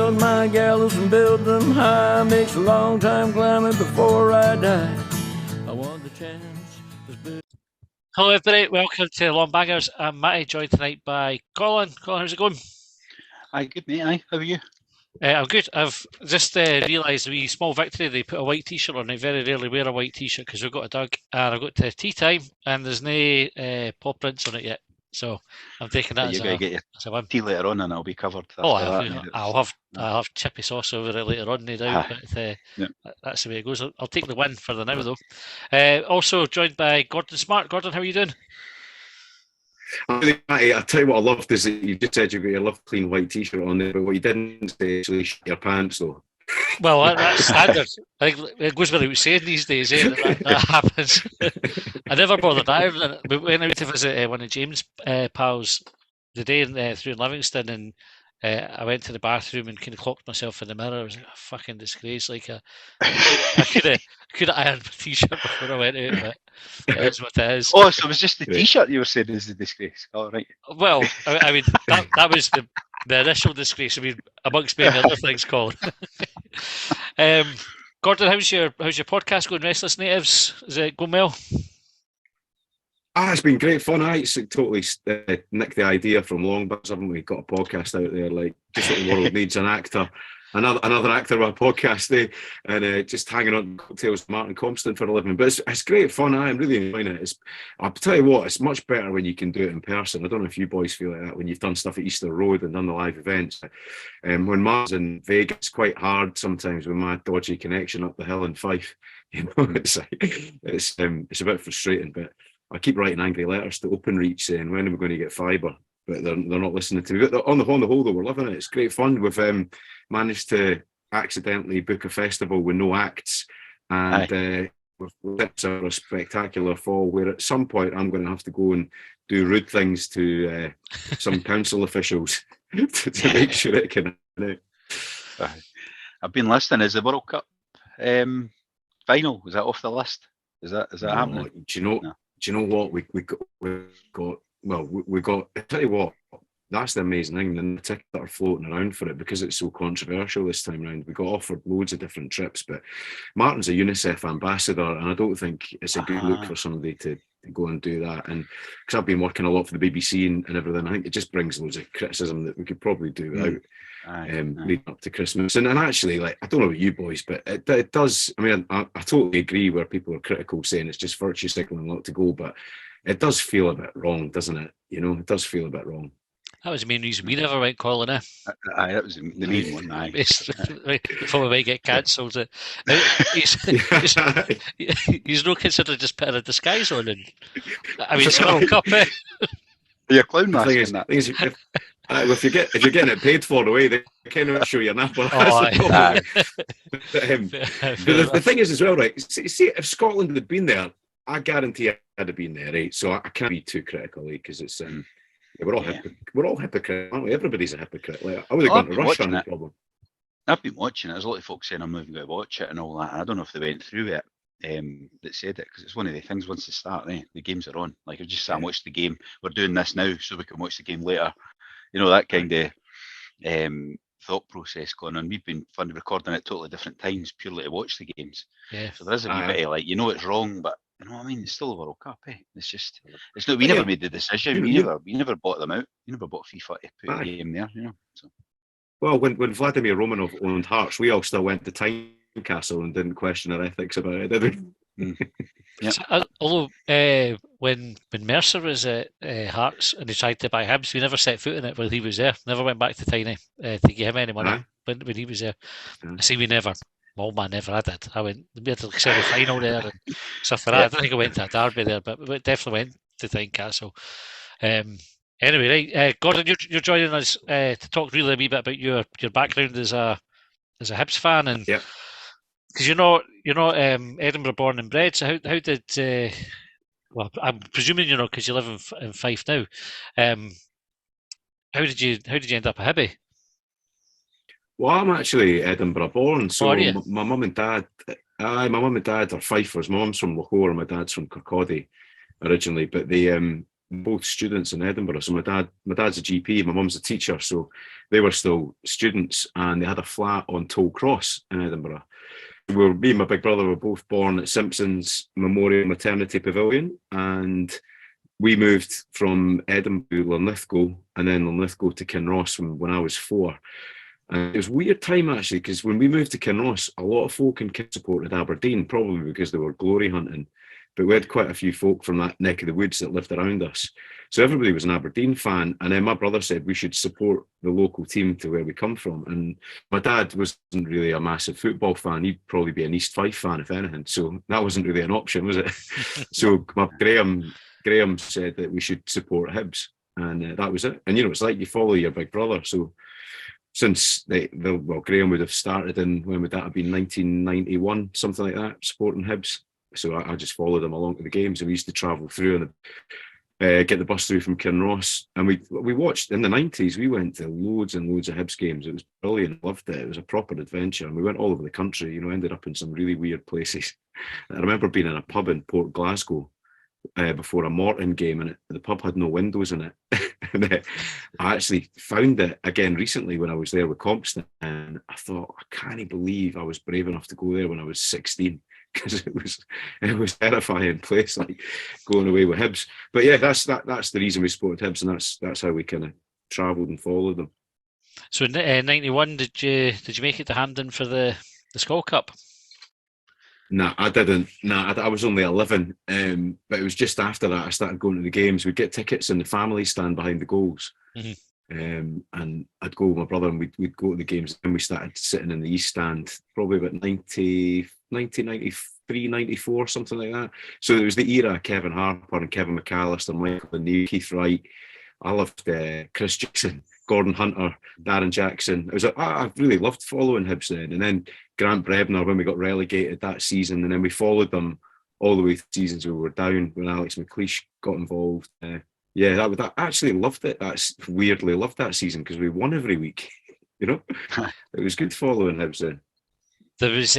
build my gallows and build them high. Makes a long time climbing before I die. I want the chance. Hello everybody, welcome to Longbangers. I'm Matty, joined tonight by Colin. Colin, how's it going? Aye, good mate, aye. How are you? I'm good. I've just realised a wee small victory. They put a white t-shirt on. I very rarely wear a white t-shirt because we've got a dog, and I've got to tea time, and there's no paw prints on it yet. So I'm taking that You're going to get as a win. tea later on and it'll be covered after that. I'll have chippy sauce over it later on, no doubt. But that's the way it goes. I'll take the win for the now, though. Also joined by Gordon Smart. Gordon, how are you doing? I tell you what I loved is that you just said you've got your love clean white t-shirt on there, but what you didn't say is actually shit your pants though. Well, that's standard. I think it goes without saying these days, that happens. I never bothered either. We went out to visit one of James' pals the day through in Livingston, and I went to the bathroom and kind of clocked myself in the mirror. I was like, oh, fucking disgrace. Like, I could have ironed my t-shirt before I went out, but it is what it is. Oh, so it was just the t-shirt you were saying is the disgrace. All right. Well, I mean, that was the initial disgrace. I mean, amongst many other things, Colin. Gordon, how's your podcast going? Restless Natives, is it going well? It's been great fun. It's totally nicked the idea from Longbangers, haven't we? Got a podcast out there, like just what the world needs an actor. Another actor with a podcast, and just hanging on cocktails with Martin Compston for a living. But it's great fun. I'm really enjoying it. I'll tell you what, it's much better when you can do it in person. I don't know if you boys feel like that when you've done stuff at Easter Road and done the live events. When Martin's in Vegas, it's quite hard sometimes with my dodgy connection up the hill in Fife. You know, it's a bit frustrating, but I keep writing angry letters to Openreach saying, when are we going to get fibre? But they're not listening to me. But on the whole, though, we're loving it. It's great fun. We've managed to accidentally book a festival with no acts, and we've hit a spectacular fall where at some point I'm going to have to go and do rude things to some council officials to make sure it can out. I've been listening. Is the World Cup final? Was that off the list? Is that happening? Do you know what we got? Well, we got. I tell you what, that's the amazing thing. And the tickets that are floating around for it, because it's so controversial this time round, we got offered loads of different trips. But Martin's a UNICEF ambassador, and I don't think it's a good look for somebody to go and do that. And because I've been working a lot for the BBC and everything, I think it just brings loads of criticism that we could probably do without. Leading up to Christmas, and actually, like, I don't know about you boys, but it does. I mean, I totally agree where people are critical, saying it's just virtue signaling not to go, but it does feel a bit wrong, doesn't it? You know, it does feel a bit wrong. That was the main reason we never went, Colin. That was the main one. Before we might get cancelled. He's not considered just putting a disguise on, and I mean, it's a World Cup. You're a clown mask. If you're getting it paid for the way, they kind of show your nipple. The thing is as well, right? See, if Scotland had been there, I guarantee I'd have been there, right? So I can't be too critical, because it's we're all hypocrites, aren't we? Everybody's a hypocrite. Like, I would have gone to Russia, no problem. I've been watching it. There's a lot of folks saying I'm not even going to watch it and all that. I don't know if they went through it. That said it, because it's one of the things once they start, the games are on. Like, I just sat and watched the game. We're doing this now so we can watch the game later. You know, that kind of thought process going on. We've been fun recording at totally different times purely to watch the games. Yeah. So there is a wee bit of, like, you know, it's wrong, but you know what I mean? It's still a World Cup, eh? It's just, it's not. We never made the decision. We never bought them out. We never bought FIFA to put a game there. You know. So. Well, when Vladimir Romanov owned Hearts, we all still went to Tynecastle and didn't question our ethics about it, did we? Although when Mercer was at Hearts and he tried to buy Hibs, we never set foot in it while he was there. Never went back to Tiny to give him any money when he was there. I say we never. Well, man, never. I did. I went. We had the semi-final there and stuff like that. I don't think I went to a derby there, but we definitely went to Tynecastle. Anyway, right, Gordon, you're joining us to talk really a wee bit about your background as a Hibs fan, and because you're not Edinburgh born and bred. So how did well, I'm presuming you're not, because you live in Fife now. How did you end up a Hibby? Well, I'm actually Edinburgh born, so my mum and dad are Fifers. My mum's from Lahore, my dad's from Kirkcaldy originally, but they both students in Edinburgh. So my dad's a GP, my mum's a teacher, so they were still students, and they had a flat on Toll Cross in Edinburgh. Me and my big brother were both born at Simpson's Memorial Maternity Pavilion, and we moved from Edinburgh to Linlithgow, and then Linlithgow to Kinross when I was 4. And it was a weird time, actually, because when we moved to Kinross, a lot of folk in Kin supported Aberdeen, probably because they were glory hunting. But we had quite a few folk from that neck of the woods that lived around us. So everybody was an Aberdeen fan. And then my brother said we should support the local team to where we come from. And my dad wasn't really a massive football fan. He'd probably be an East Fife fan, if anything. So that wasn't really an option, was it? So Graham said that we should support Hibs. And that was it. And, it's like you follow your big brother. So since Graham would have started when would that have been, 1991, something like that, supporting Hibs. So I just followed them along to the games, and we used to travel through and get the bus through from Kinross. And we watched in the 90s. We went to loads and loads of Hibs games. It was brilliant. Loved it. It was a proper adventure, and we went all over the country. Ended up in some really weird places. I remember being in a pub in Port Glasgow before a Morton game, and the pub had no windows in it. And I actually found it again recently when I was there with Compston, and I thought, I can't believe I was brave enough to go there when I was 16. Because it was terrifying place, like going away with Hibs. But yeah, that's the reason we supported Hibs, and that's how we kind of travelled and followed them. So in 91, did you make it to Hampden for the Skull Cup? No, I didn't. No, I was only 11, but it was just after that I started going to the games. We'd get tickets in the family stand behind the goals. Mm-hmm. And I'd go with my brother, and we'd go to the games, and we started sitting in the East stand probably about 1993, 94, something like that. So it was the era of Kevin Harper and Kevin McAllister, Michael O'Neill, Keith Wright. I loved Chris Jackson, Gordon Hunter, Darren Jackson. I really loved following Hibs then. And then Grant Brebner, when we got relegated that season, and then we followed them all the way through seasons we were down when Alex McLeish got involved. I actually loved it. That's weirdly loved that season because we won every week. It was good following Hibs then. There was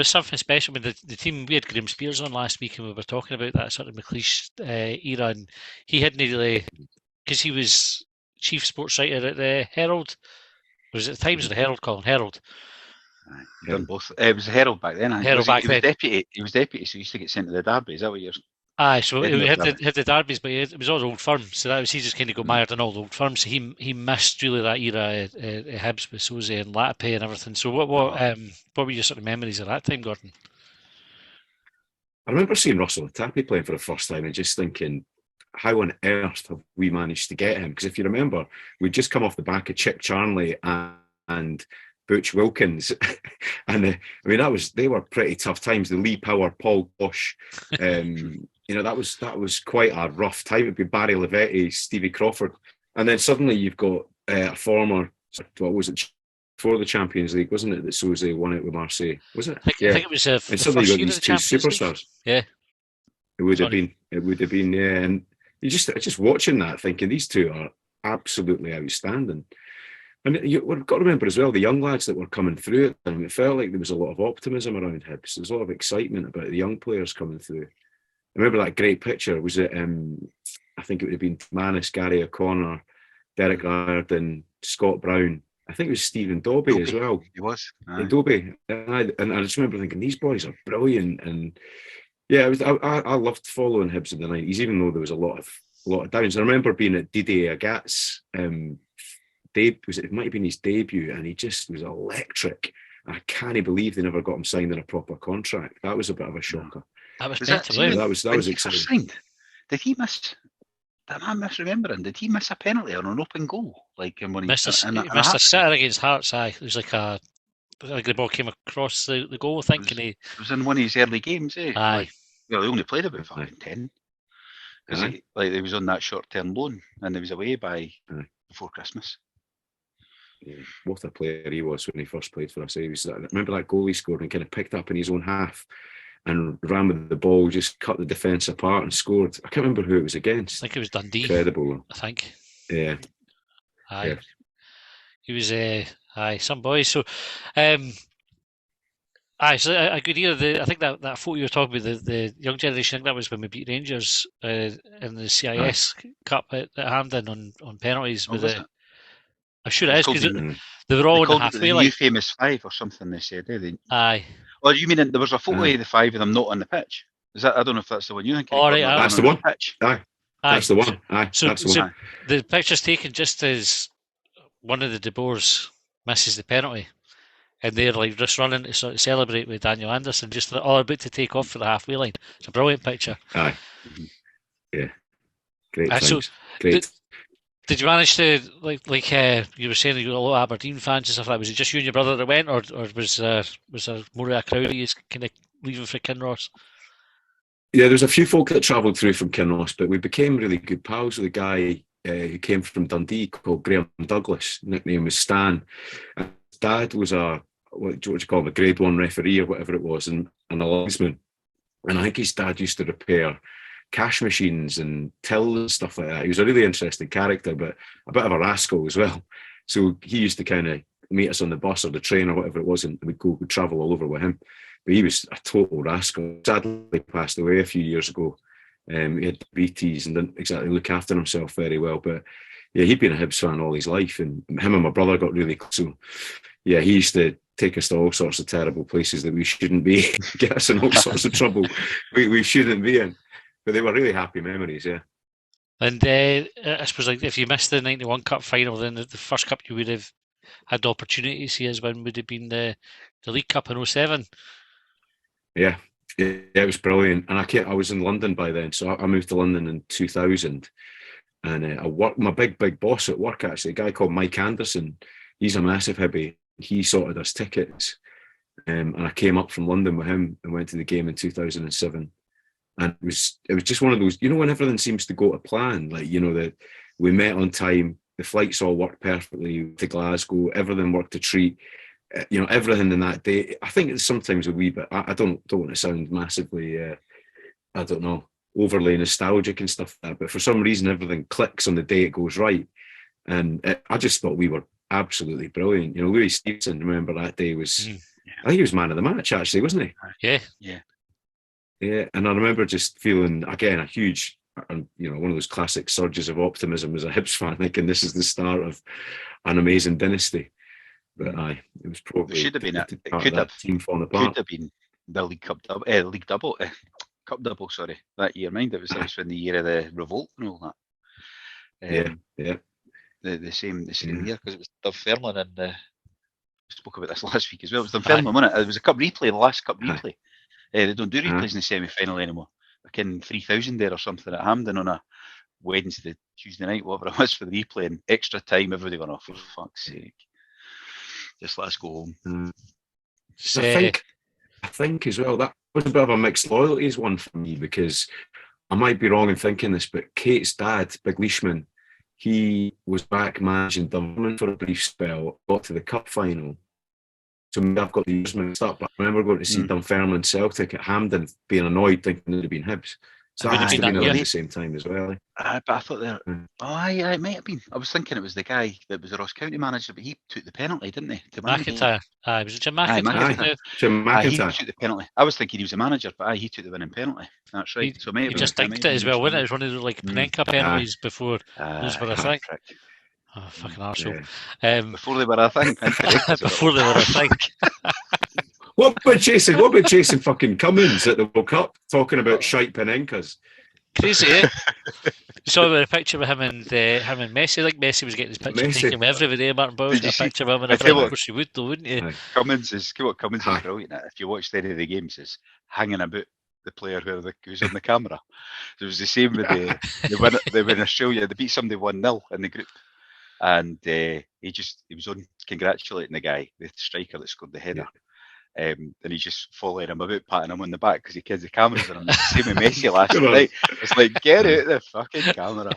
something special with the team. We had Graham Spears on last week, and we were talking about that sort of McLeish era, and he hadn't really, because he was chief sports writer at the Herald. Was it the Times or the Herald? Colin Herald. Done both. It was the Herald back then. Herald back then. He was deputy, so he used to get sent to the Derby. Is that what you're? Aye, so we had the derbies, but it was all old firms. So that was, he just kind of got mired in all the old firms. So he missed really that era at Hibs with Soze and Latape and everything. So what were your sort of memories of that time, Gordon? I remember seeing Russell Latape playing for the first time and just thinking, how on earth have we managed to get him? Because if you remember, we'd just come off the back of Chick Charnley and Butch Wilkins, and they were pretty tough times. The Lee Power, Paul Bosch, that was quite a rough time. It'd be Barry Levetti, Stevie Crawford, and then suddenly you've got a former, what was it, for the Champions League, wasn't it, that Soze won it with Marseille? Was it? I think it was. And suddenly you got these two superstars. Yeah, it would have been. Yeah, and you just watching that, thinking these two are absolutely outstanding. And we've got to remember as well the young lads that were coming through at them. It felt like there was a lot of optimism around Hibs. There was a lot of excitement about the young players coming through. I remember that great picture. Was it? I think it would have been Manis, Gary O'Connor, Derek Riordan, Scott Brown. I think it was Stephen Dobie as well. He was. Dobie, and I just remember thinking these boys are brilliant. And yeah, I loved following Hibs in the 90s, even though there was a lot of downs. I remember being at Didier Agat's. It might have been his debut, and he just was electric. I can't believe they never got him signed in a proper contract. That was a bit of a shocker. That was that was exciting. Did he miss? Am I misremembering? Did he miss a penalty or an open goal? Like when he missed a sitter against Hearts. Aye, it was like the ball came across the goal. I think, it was in one of his early games. Aye. He only played about 5-10 because he was on that short-term loan and he was away before Christmas. Yeah, what a player he was when he first played for us. I remember that goal he scored and kind of picked up in his own half and ran with the ball, just cut the defence apart and scored. I can't remember who it was against. I think it was Dundee. Incredible. I think. Yeah. Aye. Yeah. He was some boy. So I So I could hear I think that photo you were talking about, the young generation. I think that was when we beat Rangers in the CIS Cup at Hampden on penalties. Oh, With was the, it? I'm sure it It's is called because the, they were they all in the called it the halfway new line. famous five or something. They said, They, Aye. or you mean there was a photo of the five of them not on the pitch? Is that? I don't know if that's the one you think. All right, That's the one. Pitch. Aye, Aye. that's the one. Aye, So, that's the so one. the picture's taken just as one of the De Boers misses the penalty, and they're like just running to sort of celebrate with Daniel Anderson, just all about to take off for the halfway line. It's a brilliant picture. Aye, yeah, great So times. Great. did you manage to like you were saying you got a lot of Aberdeen fans and stuff like that? Was it just you and your brother that went, or was there more of a crowd of you kind of leaving for Kinross? Yeah, there's a few folk that travelled through from Kinross, but we became really good pals with a guy who came from Dundee called Graham Douglas. Nickname was Stan. And his dad was what do you call him, a Grade 1 referee or whatever it was, and a linesman. And I think his dad used to repair cash machines and tills and stuff like that. He was a really interesting character, but a bit of a rascal as well. So he used to kind of meet us on the bus or the train or whatever it was, and we'd travel all over with him. But he was a total rascal. Sadly, passed away a few years ago. He had diabetes and didn't exactly look after himself very well. But yeah, he'd been a Hibs fan all his life, and him and my brother got really close. So yeah, he used to take us to all sorts of terrible places that we shouldn't be, get us in all sorts of trouble we shouldn't be in. But they were really happy memories, yeah. And I suppose like if you missed the 91 Cup final, then the first cup you would have had the opportunity to see as one would have been the League Cup in 07. Yeah, it was brilliant. And I was in London by then, so I moved to London in 2000. And I worked, my big boss at work, actually, a guy called Mike Anderson. He's a massive hibbie. He sorted us tickets. And I came up from London with him and went to the game in 2007. And it was just one of those, when everything seems to go to plan, like, that we met on time, the flights all worked perfectly to Glasgow, everything worked a treat, everything in that day. I think it's sometimes a wee bit, I don't want to sound massively, I don't know, overly nostalgic and stuff like that, but for some reason, everything clicks on the day it goes right. And I just thought we were absolutely brilliant. Louis Stevenson, remember that day was, I think he was man of the match, actually, wasn't he? Yeah. Yeah, and I remember just feeling, again, a huge, one of those classic surges of optimism as a Hibs fan, thinking this is the start of an amazing dynasty. But it was probably it should have been team falling apart. Could have been the League Cup double, Cup double. Sorry, that year. Mind it was when the year of the revolt and all that. Yeah. The same year, because it was Dunfermline, and we spoke about this last week as well. It was Dunfermline, wasn't it? It was a cup replay, the last cup replay. They don't do replays in the semi-final anymore. Like in 3,000 there or something at Hampden on a Wednesday, Tuesday night, whatever it was for the replay, and extra time, everybody went off, for fuck's sake. Just let's go home. I think as well, that was a bit of a mixed loyalties one for me, because I might be wrong in thinking this, but Kate's dad, Big Leishman, he was back managing Dunfermline for a brief spell, got to the cup final. So maybe I've got the years mixed up, but I remember going to see Dunfermline Celtic at Hampden, being annoyed, thinking it would have been Hibs. So that must have been at the same time as well. But I thought it might have been. I was thinking it was the guy that was the Ross County manager, but he took the penalty, didn't he? To McIntyre. Was it Jim McIntyre? Jim McIntyre. He took the penalty. I was thinking he was a manager, but he took the winning penalty. That's right. He just dinked it as well, wasn't it? It was one of those Panenka penalties before those were a thing. Oh, fucking arsehole. Before they were a thing. Before they were a thing. What about Jason fucking Cummins at the World Cup talking about shite Panenkas? Crazy, eh? You saw a picture of him and Messi. I think Messi was getting his picture taken every day. Martin Bowers got a picture of him, and of course you would, though, wouldn't you? Cummins is brilliant at. If you watch any of the games, is hanging about the player who's on the camera. It was the same with they were in Australia. They beat somebody 1-0 in the group. And he was on congratulating the guy, the striker that scored the header. And he's just following him about, patting him on the back because he kids the cameras on him. Same with Messi last night. It's like, get out the fucking camera.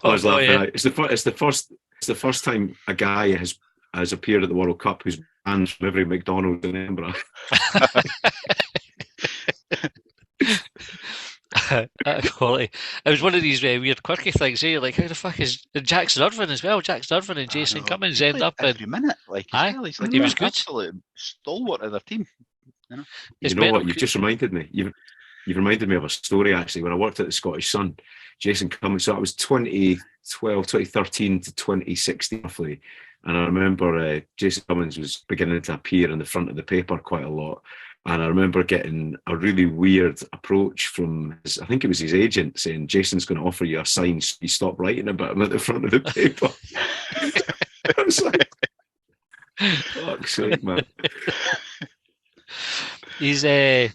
I was laughing. It's the first time a guy has appeared at the World Cup who's banned from every McDonald's in Edinburgh. Quality. It was one of these weird, quirky things. You're like, how the fuck is Jackson Irvine as well? Jackson Irvine and Jason Cummins he end played up in. every minute, like as Aye, well. He's like he was an good. absolute stalwart of their team. You It's know what? mental. You've just reminded me. You've reminded me of a story actually. When I worked at the Scottish Sun, Jason Cummins. So I was 2012, 2013 to 2016 roughly, and I remember Jason Cummins was beginning to appear in the front of the paper quite a lot. And I remember getting a really weird approach from his, I think it was his agent, saying Jason's going to offer you a sign. So you stop writing about him at the front of the paper. I was like, fuck's sake, man. He's so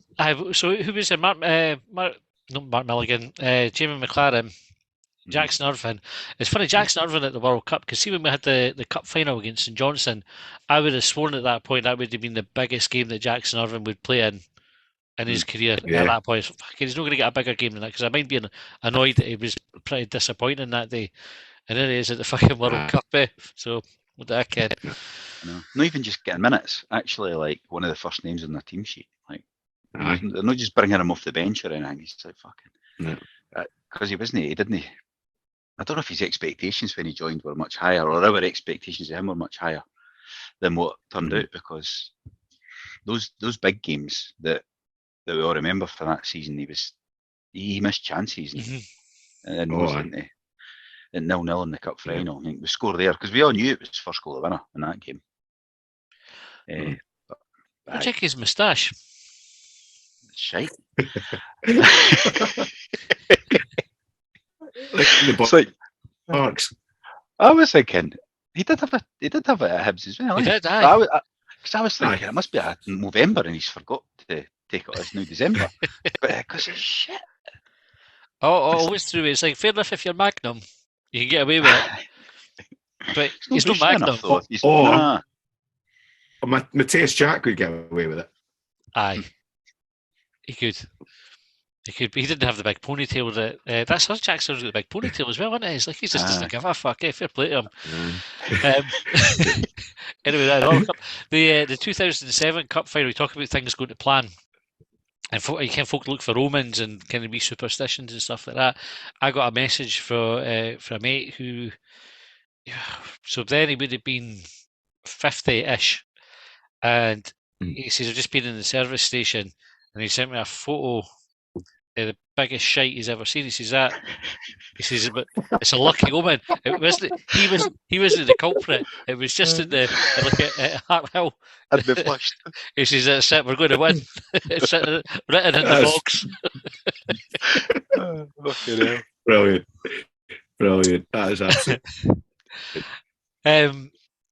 who was it? Mark not Mark Milligan, Jamie McLaren, Jackson Irvine. It's funny, Jackson Irvine at the World Cup, because see when we had the cup final against St Johnstone, I would have sworn at that point that would have been the biggest game that Jackson Irvine would play in his career at that point. Fucking, he's not going to get a bigger game than that, because I mind being annoyed that he was pretty disappointing that day, and there he is at the fucking World Cup. So what the heck? No, not even just getting minutes. Actually, like one of the first names on the team sheet. Like they're not just bringing him off the bench or anything. He's like fucking because he wasn't. He didn't. I don't know if his expectations when he joined were much higher, or our expectations of him were much higher than what turned out, because those big games that we all remember for that season, he missed chances and was into 0-0 in the cup final. I think we scored there because we all knew it was first goal of the winner in that game. Check his moustache. Shite. Like Marks. I was thinking he did have it at Hibs as well. He did, Because I was thinking it must be a November and he's forgot to take it as now December. But because it's shit. Always through it. It's like fair enough if you're Magnum, you can get away with it. But he's not Magnum. Matthias Jack would get away with it. Aye, he could. He could, but he didn't have the big ponytail. That's how Jackson's got the big ponytail as well, isn't it? It's like he just doesn't give a fuck. Fair play to him. Anyway, the 2007 Cup final, we talk about things going to plan. And folk look for omens and kind of be superstitions and stuff like that. I got a message for a mate who, so then he would have been 50-ish, and he says, I've just been in the service station, and he sent me a photo of the biggest shite he's ever seen. He says but it's a lucky omen. It wasn't. He wasn't the culprit. It was just at Hart Hill. And they flushed. He says, that's it, we're going to win. It's written in the box. Brilliant. That is absolutely.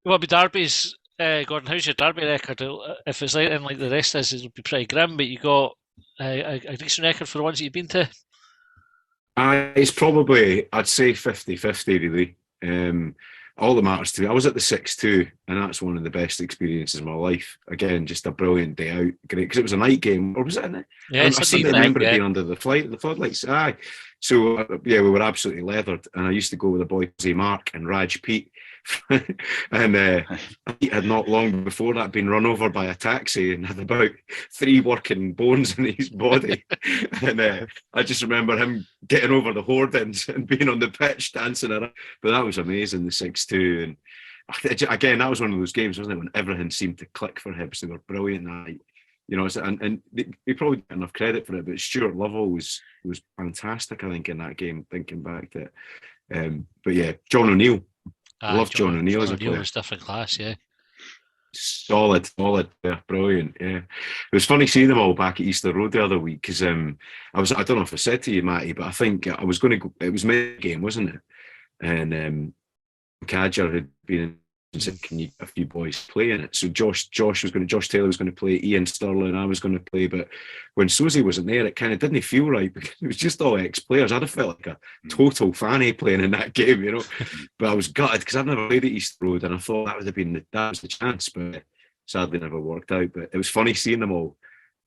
What about Derby's, Gordon? How's your Derby record? If it's anything like the rest is, it'll be pretty grim, but you got a decent record for the ones that you've been to? It's probably, I'd say 50-50 really. All that matters to me, I was at the 6-2, and that's one of the best experiences of my life. Again, just a brilliant day out. Great, because it was a night game, or was it? Yeah, I seem to remember it being under the floodlights. Aye. So, we were absolutely leathered, and I used to go with the boys, Mark and Raj Pete. And Pete had not long before that been run over by a taxi and had about 3 working bones in his body. And I just remember him getting over the hoardings and being on the pitch dancing around. But that was amazing, the 6-2. And again, that was one of those games, wasn't it, when everything seemed to click for Hibs. They were brilliant that night. You know, and they probably didn't get enough credit for it, but Stuart Lovell was fantastic, I think, in that game, thinking back to it. But yeah, John O'Neill. I love John O'Neill as a player. Was different class, yeah. Solid, yeah, brilliant, yeah. It was funny seeing them all back at Easter Road the other week, because I don't know if I said to you, Matty, but I think I was going to go, it was mid-game, wasn't it? And Cadger had been and said, can you a few boys play in it? So Josh Taylor was going to play, Ian Sterling, I was going to play, but when Susie wasn't there, it kind of didn't feel right, because it was just all ex-players. I'd have felt like a total fanny playing in that game, you know. But I was gutted because I've never played at East Road, and I thought that was the chance, but sadly never worked out. But it was funny seeing them all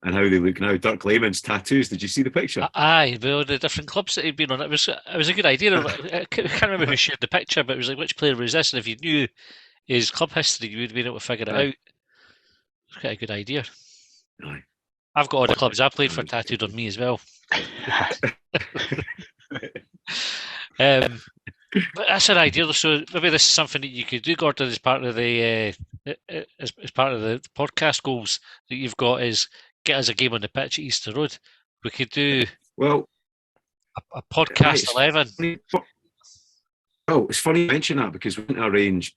and how they look now. Dirk Lehman's tattoos. Did you see the picture? Aye, well, the different clubs that he'd been on. It was a good idea. I can't remember who shared the picture, but it was like, which player was this? And if you knew his club history, you would have been able to figure it out. It's quite a good idea. Aye. I've got all the clubs I played for tattooed on me as well. But that's an idea. So maybe this is something that you could do, Gordon, as part of the as part of the podcast goals that you've got. Is get us a game on the pitch at Easter Road. We could do Well, a podcast 11. Oh, it's funny you mention that because we didn't arrange,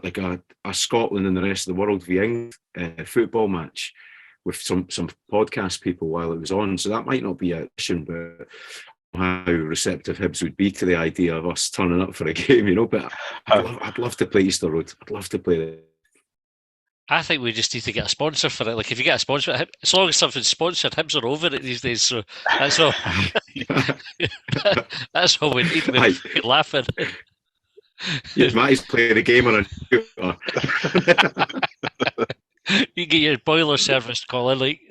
like a Scotland and the rest of the world v England football match with some podcast people while it was on. So that might not be an option, but how receptive Hibs would be to the idea of us turning up for a game, But I'd love to play Easter Road. I'd love to play it. I think we just need to get a sponsor for it. Like, if you get a sponsor, as long as something's sponsored, Hibs are over it these days. So that's all. That's all we need. We're laughing. You might as play the game on a. You get your boiler service calling, like.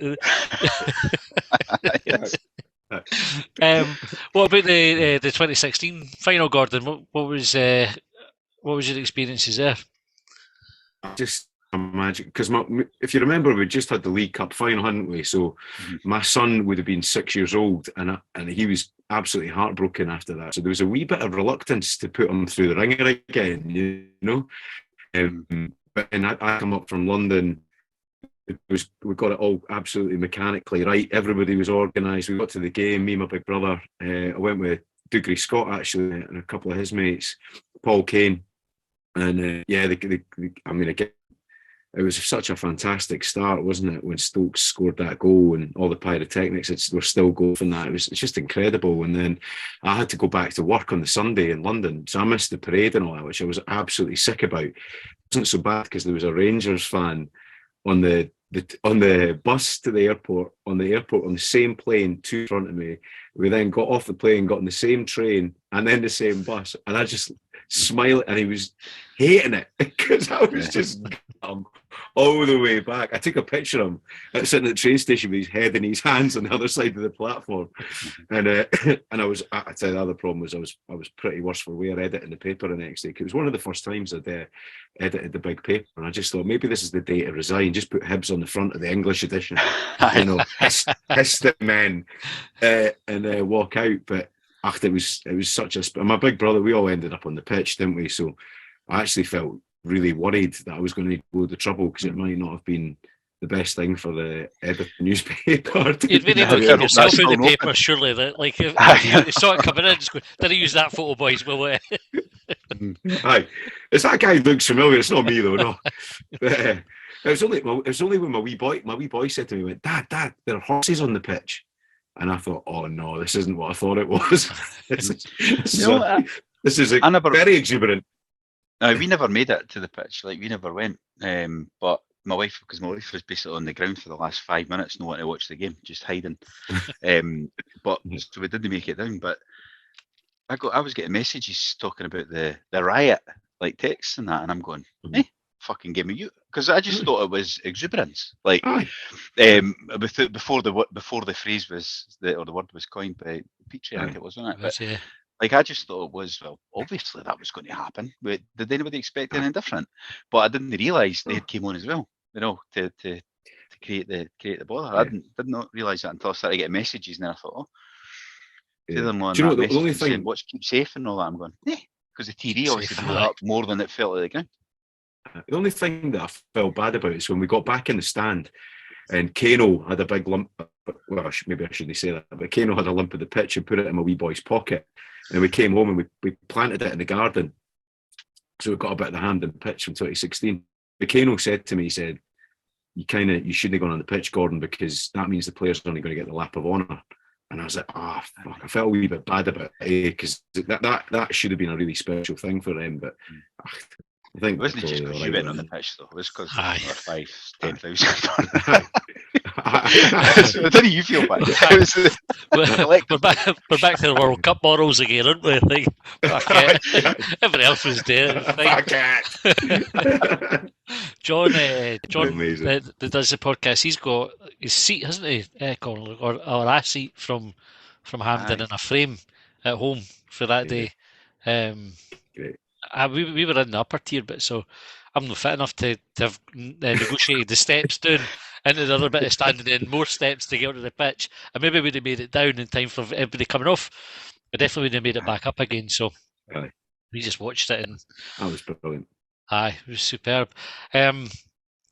What about the 2016 final, Gordon? What was your experiences there? Just imagine, because if you remember, we just had the League Cup final, hadn't we? So my son would have been 6 years old, and he was absolutely heartbroken after that. So there was a wee bit of reluctance to put him through the ringer again, But I come up from London. We got it all absolutely mechanically right. Everybody was organised. We got to the game. Me and my big brother. I went with Dougie Scott actually, and a couple of his mates, Paul Kane, and again, it was such a fantastic start, wasn't it? When Stokes scored that goal and all the pyrotechnics, we're still going from that. It's just incredible. And then I had to go back to work on the Sunday in London, so I missed the parade and all that, which I was absolutely sick about. It wasn't so bad because there was a Rangers fan on the bus to the airport, on the same plane, two in front of me. We then got off the plane, got on the same train, and then the same bus. And I just smiled, and he was hating it because I was just all the way back. I took a picture of him sitting at the train station with his head in his hands on the other side of the platform. And I'd say the other problem was I was pretty worse for wear editing the paper the next day. It was one of the first times I'd edited the big paper, and I just thought maybe this is the day to resign. Just put Hibs on the front of the English edition, hiss the men, and walk out. But it was such a. My big brother, we all ended up on the pitch, didn't we? So I actually felt really worried that I was going to need a load of trouble because it might not have been the best thing for the editor keep yourself in the paper, surely. That, like, if you saw it coming in, just go, did he use that photo, boys? Will we? Aye, it's that guy who looks familiar. It's not me though, no. But, it was only when my wee boy said to me, went, Dad, there are horses on the pitch. And I thought, oh no, this isn't what I thought it was. This is very exuberant. No, we never made it to the pitch. Like, we never went. But my wife was basically on the ground for the last 5 minutes, not wanting to watch the game, just hiding. But so we didn't make it down. But I was getting messages talking about the riot, like texts and that, and I'm going, fucking give me you, because I just thought it was exuberance. Like, before the phrase was the word was coined by Petrie, I think it was, wasn't it? But, like, I just thought it was, well, obviously that was going to happen. But did anybody expect anything different? But I didn't realise they came on as well, to create the bother. I did not realise that until I started getting messages, and then I thought, do you know the only thing? Saying, watch, keep safe and all that. I'm going, because the TV obviously blew up more than it felt like the ground. The only thing that I felt bad about is when we got back in the stand and Kano had a big lump. Well, maybe I shouldn't say that, but Kano had a lump of the pitch and put it in my wee boy's pocket. And we came home and we planted it in the garden. So we got a bit of the Hampden pitch from 2016. But Kano said to me, he said, you shouldn't have gone on the pitch, Gordon, because that means the players are only going to get the lap of honour. And I was like, fuck, I felt a wee bit bad about it, because that should have been a really special thing for them. But I think it wasn't just because you went on the pitch, though. It was because there were 10,000. So didn't you feel bad? We're back to the World Cup morals again, aren't we? Like, everybody else was dead. John that does the podcast, he's got his seat, hasn't he, Colin, or a seat from Hampden in a frame at home for that day. We were in the upper tier, but so I'm not fit enough to have negotiated the steps down into the other bit of standing in, more steps to get onto the pitch. I maybe would have made it down in time for everybody coming off. I definitely would have made it back up again. So Aye. we just watched it, and That was brilliant. aye, it was superb. What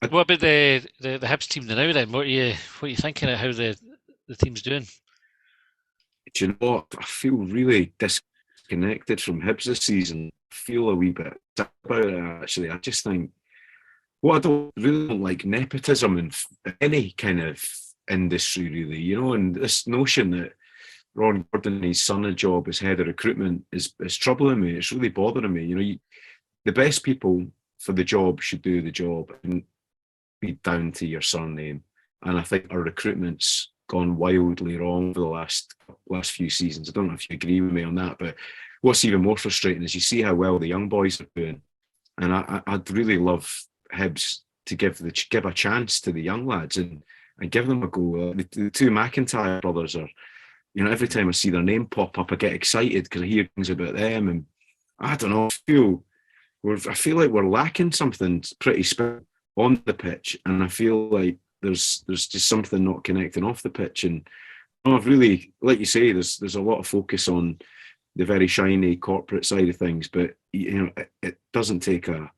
about the Hibs team now then? What are you thinking of how the team's doing? Do you know what? I feel really disconnected from Hibs this season. I feel a wee bit sad about it, actually. I just think what I don't like nepotism in any kind of industry, really, you know, and this notion that Ron Gordon and his son a job as head of recruitment is troubling me. It's really bothering me. You know, the best people for the job should do the job and be down to your surname. And I think our recruitment's gone wildly wrong for the last few seasons. I don't know if you agree with me on that, but what's even more frustrating is you see how well the young boys are doing. And I'd really love Hibs to give a chance to the young lads and give them a go. The two McIntyre brothers are, you know, every time I see their name pop up, I get excited because I hear things about them. And I don't know, I feel like we're lacking something pretty special on the pitch, and I feel like there's just something not connecting off the pitch. And I've really, like you say, there's a lot of focus on the very shiny corporate side of things, but you know, it doesn't take a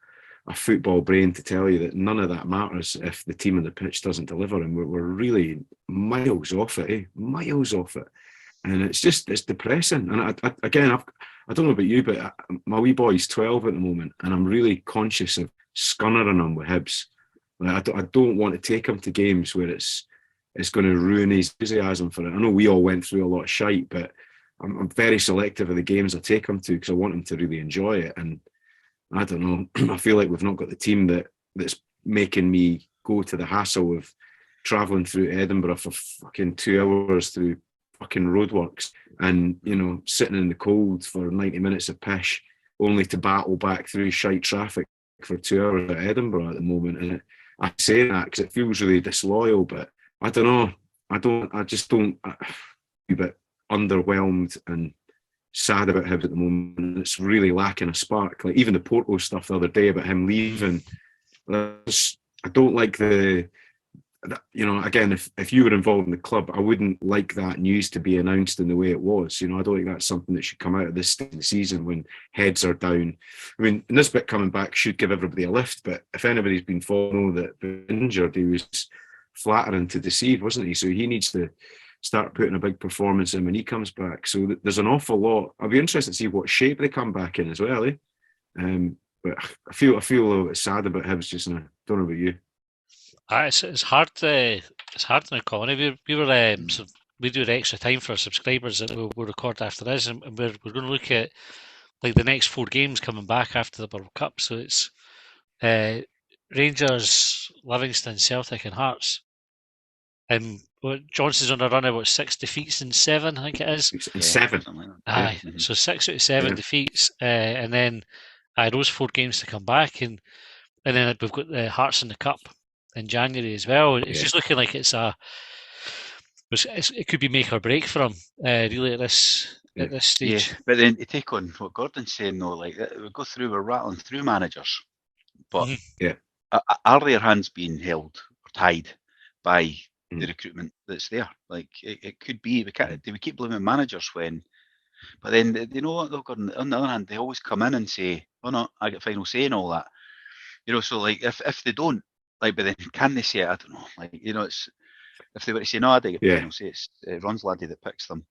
football brain to tell you that none of that matters if the team on the pitch doesn't deliver, and we're really miles off it, miles off it. And it's depressing. And I don't know about you, but my wee boy's 12 at the moment, and I'm really conscious of scunnering him with Hibs. Like, I don't want to take him to games where it's going to ruin his enthusiasm for it. I know we all went through a lot of shite, but I'm very selective of the games I take him to because I want him to really enjoy it. And I don't know, I feel like we've not got the team that's making me go to the hassle of travelling through Edinburgh for fucking 2 hours through fucking roadworks and, you know, sitting in the cold for 90 minutes of pish only to battle back through shite traffic for 2 hours at Edinburgh at the moment. And I say that because it feels really disloyal, but I don't know. I'm a bit underwhelmed and sad about Hibs at the moment. It's really lacking a spark. Like even the Porto stuff the other day about him leaving. I don't like you know, again, if you were involved in the club, I wouldn't like that news to be announced in the way it was. You know, I don't think that's something that should come out of this season when heads are down. I mean, and this bit coming back should give everybody a lift, but if anybody's been following that injured, he was flattering to deceive, wasn't he? So he needs to start putting a big performance in when he comes back. So there's an awful lot. I'll be interested to see what shape they come back in as well, eh? But I feel a little bit sad about Hibs just now. Don't know about you. It's hard to Colin. We do the extra time for subscribers that we'll record after this, and we're going to look at like the next 4 games coming back after the World Cup. So it's Rangers, Livingston, Celtic, and Hearts. And Johnson's on a run of 6 defeats in 7, I think it is. 7. Aye, so 6 out of 7 defeats, and then those 4 games to come back, and then we've got the Hearts in the Cup in January as well. It's just looking like it could be make or break for him, really at this stage. Yeah, but then to take on what Gordon's saying though, like we're rattling through managers, but are their hands being held or tied by the recruitment that's there? Like it could be. Do we keep blaming managers when? But then you know what though, Gordon? On the other hand, they always come in and say, "Oh no, I get final say" and all that. You know, so like if they don't, like, but then can they say it? I don't know. Like, you know, it's if they were to say no, I get final say. It's Ron's laddie that picks them.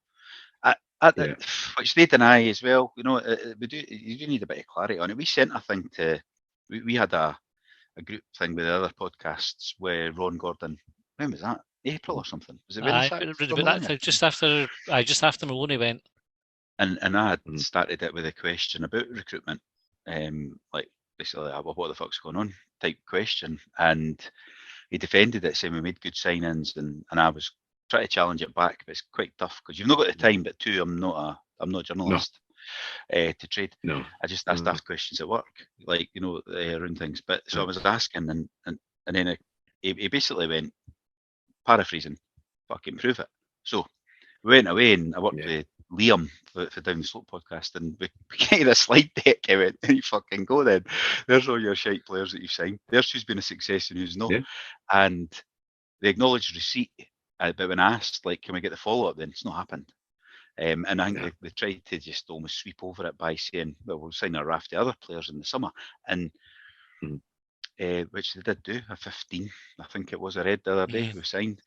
Which they deny as well. You know, you do need a bit of clarity on it. We sent a thing we had a group thing with the other podcasts where Ron Gordon, when was that? April or something? Was it just after Maloney went? And I had started it with a question about recruitment, like basically what the fuck's going on type question, and he defended it, saying we made good signings, and I was trying to challenge it back, but it's quite tough because you've not got the time. But 2, I'm not a journalist to trade. No, I just asked questions at work, like you know, around things. But so I was asking, and then he basically went, paraphrasing, fucking prove it. So we went away and I worked with Liam for Down the Slope podcast, and we came to a slide deck. I went, you fucking go then. There's all your shite players that you've signed. There's who's been a success and who's not. And they acknowledged receipt, but when asked, like, can we get the follow up, then it's not happened. And I think they tried to just almost sweep over it by saying, well, we'll sign a raft of other players in the summer. And which they did do, a 15, I think it was, I read the other day, we signed.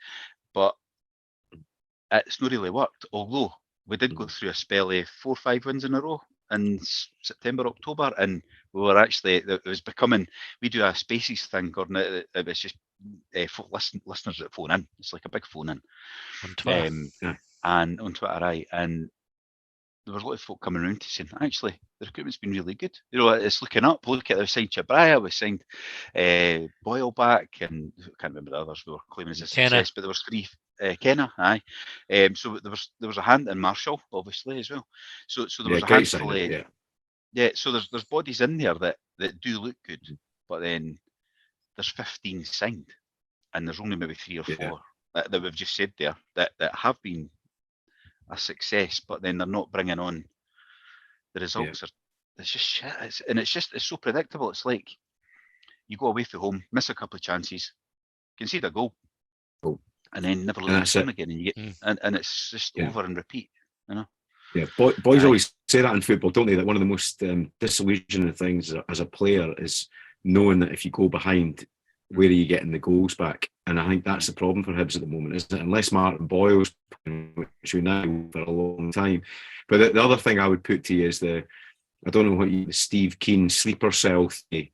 But it's not really worked, although we did go through a spell of 4 or 5 wins in a row in September, October, and we were actually, it was becoming, we do a Spaces thing, Gordon, it was just listeners that phone in. It's like a big phone in. On Twitter. And on Twitter, and there was a lot of folk coming around to saying, actually, the recruitment's been really good. You know, it's looking up. Look at, we signed Chabraya, we signed Boyle back, and I can't remember the others we were claiming as a success, but there was 3. Kenna, aye. So there was a hand in Marshall, obviously, as well. So there was a handful of, so there's bodies in there that do look good, but then there's 15 signed, and there's only maybe 3 or 4 that we've just said there that have been a success, but then they're not bringing on the results. It's just shit, it's so predictable. It's like you go away from home, miss a couple of chances, concede a goal, and then never look at the game again, and you get and it's just over and repeat, you know. Yeah, boys always say that in football, don't they? That one of the most disillusioning things as a player is knowing that if you go behind, where are you getting the goals back? And I think that's the problem for Hibs at the moment, isn't it? Unless Martin Boyle's playing, which we know for a long time. But the other thing I would put to you is I don't know what the Steve Keane sleeper cell theory,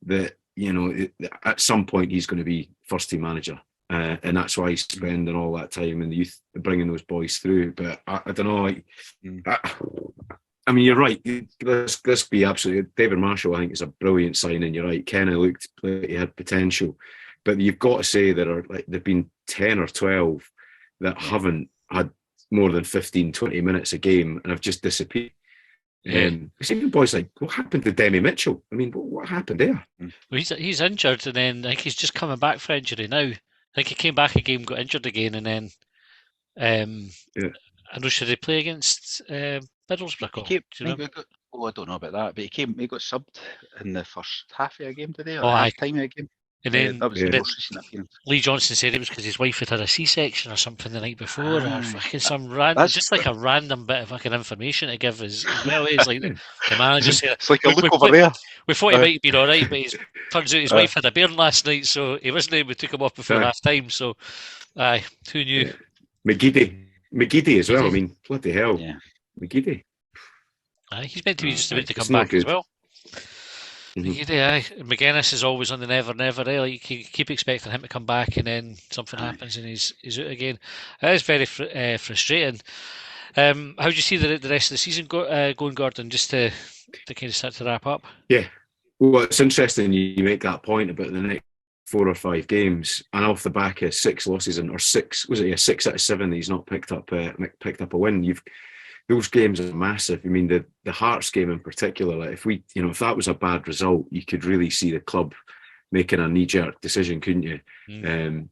that, you know, at some point he's going to be first team manager. And that's why he's spending all that time in the youth, bringing those boys through. But I don't know. I mean, you're right. Let's be absolutely. David Marshall, I think, is a brilliant signing. You're right. Kenna looked like he had potential, but you've got to say there've been 10 or 12 that haven't had more than 15, 20 minutes a game and have just disappeared. Even boys like, what happened to Demi Mitchell? I mean, what happened there? Well, he's injured, and then I think he's just coming back for injury now. I think he came back a game, got injured again, and then I know, should they play against Middlesbrough? I don't know about that, but he got subbed in the first half of a game today, or half time of a game. And then, that was the most recent appearance. Lee Johnson said it was because his wife had a C-section or something the night before, or fucking some random, just like a random bit of fucking information to give as well. It's like the manager said, it's like a look over there. We thought he might have been all right, but turns out his wife had a bairn last night, so he wasn't able to take him off before half time. So, who knew? Yeah. McGeady as well. I mean, bloody hell, McGeady. He's meant to be just about to come back as well. McGuinness is always on the never. Like, you keep expecting him to come back, and then something happens, and he's out again. It is very frustrating. How do you see the rest of the season going, Gordon? Just to kind of start to wrap up. Yeah, well, it's interesting you make that point about the next 4 or 5 games, and off the back of 6 losses or 6 out of 7 that he's not picked up a win. Those games are massive. I mean, the Hearts game in particular, like if that was a bad result, you could really see the club making a knee-jerk decision, couldn't you? I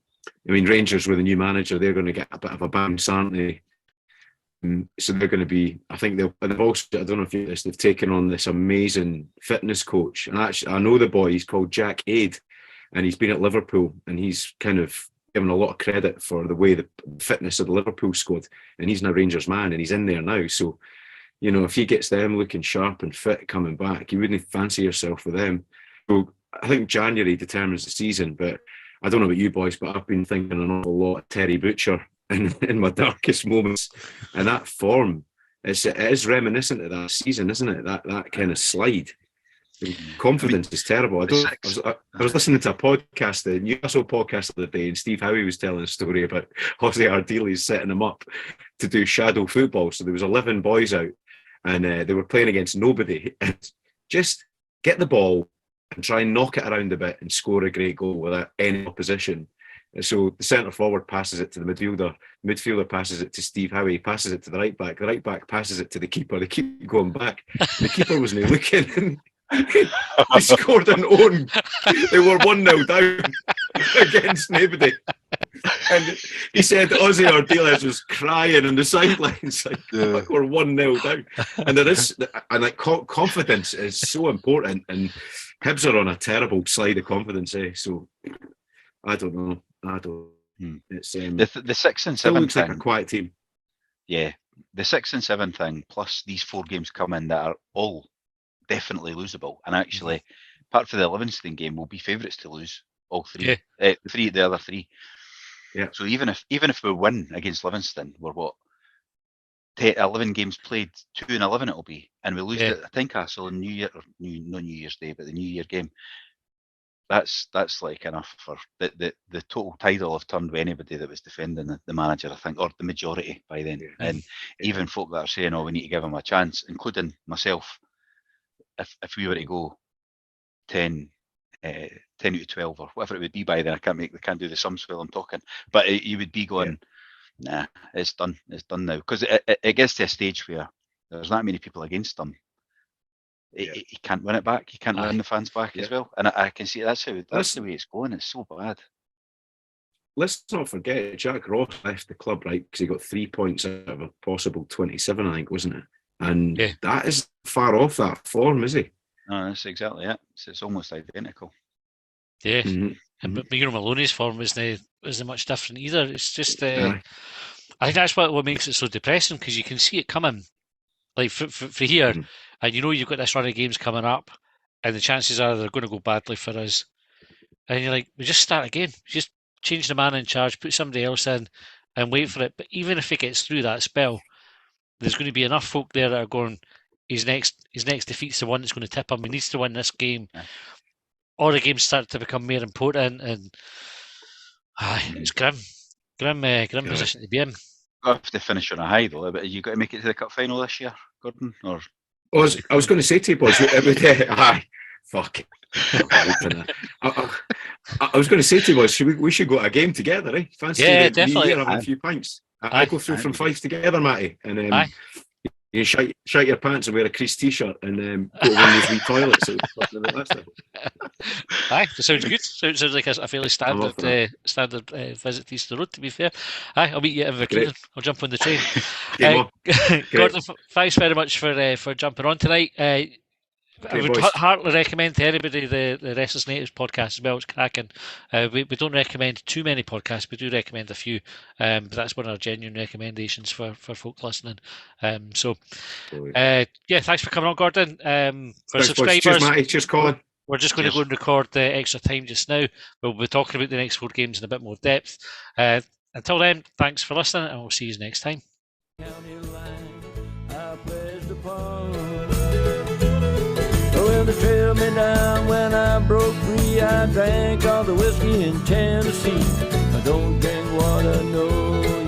mean, Rangers with a new manager, they're going to get a bit of a bounce, aren't they? So they're going to be, I think they've also, I don't know if you know this, they've taken on this amazing fitness coach. And actually, I know the boy, he's called Jack Aid, and he's been at Liverpool, and he's kind of given a lot of credit for the way the fitness of the Liverpool squad, and he's now Rangers man, and he's in there now. So, you know, if he gets them looking sharp and fit coming back, you wouldn't fancy yourself with them. So I think January determines the season, but I don't know about you boys, but I've been thinking an awful lot of Terry Butcher in my darkest moments, and that form, it is reminiscent of that season, isn't it? That kind of slide. Confidence is terrible. I was listening to a podcast, the Newcastle podcast the other day, and Steve Howie was telling a story about Jose Ardiles setting him up to do shadow football. So there was 11 boys out, and they were playing against nobody. And just get the ball and try and knock it around a bit and score a great goal without any opposition. And so the centre forward passes it to the midfielder passes it to Steve Howie, passes it to the right back passes it to the keeper. They keep going back. The keeper wasn't looking. He scored an own. They were 1-0 down against nobody. And he said Ozzy Ardiles was crying on the sidelines, like we're 1-0 down. And there is, and like confidence is so important. And Hibs are on a terrible slide of confidence, So I don't know. It's The 6 and still 7 looks like thing. a quiet team. Yeah, the 6 and 7 thing, plus these 4 games come in that are all definitely losable. And actually, apart from the Livingston game, we'll be favourites to lose all 3. Yeah. The other 3. Yeah. So even if we win against Livingston, we're what? 11 games played, 2-11 it'll be, and we lose at Tynecastle on New Year's Day, but the New Year game. That's like enough for the total tide will have turned with anybody that was defending the manager, I think, or the majority by then. And even folk that are saying, "Oh, we need to give him a chance," including myself. If we were to go 10 out of 12 or whatever it would be by then, I can't do the sums while I'm talking, but you would be going, nah, it's done now, because it gets to a stage where there's not many people against him. He can't win it back. He can't win the fans back as well, and I can see that's the way it's going. It's so bad. Let's not forget Jack Ross left the club, right, because he got 3 points out of a possible 27, I think, wasn't it? And that is far off that form, is he? No, that's exactly it. It's almost identical. Yeah, and Miguel Maloney's form isn't much different either. It's just, I think that's what makes it so depressing, because you can see it coming, like for here, and you know you've got this run of games coming up, and the chances are they're going to go badly for us. And you're like, we just start again, just change the man in charge, put somebody else in, and wait for it. But even if it gets through that spell, there's going to be enough folk there that are going, his next defeat's the one that's going to tip him. He needs to win this game. Or the games start to become more important, and it's grim position to be in. You have to finish on a high though, but you got to make it to the cup final this year, Gordon. Or I was going to say to you, boys, fuck it. I was going to say to you, boys, we should go to a game together, eh? Fancy definitely. Having a few pints. I go through from Fife together, Matty, and you shite your pants and wear a creased t-shirt and go to one of those wee toilets. That sounds good. Sounds like a fairly standard visit to Easter Road, to be fair. I'll meet you in Vancouver. I'll jump on the train. Gordon, thanks very much for jumping on tonight. I would heartily recommend to anybody the Restless Natives podcast as well. It's cracking. We don't recommend too many podcasts. We do recommend a few, but that's one of our genuine recommendations for folk listening. Thanks for coming on, Gordon. For subscribers, cheers, Matty. Cheers, Colin. We're just going to go and record the extra time just now. We'll be talking about the next 4 games in a bit more depth. Until then, thanks for listening, and we'll see you next time. Well, they trailed me down when I broke free. I drank all the whiskey in Tennessee. I don't drink water, no.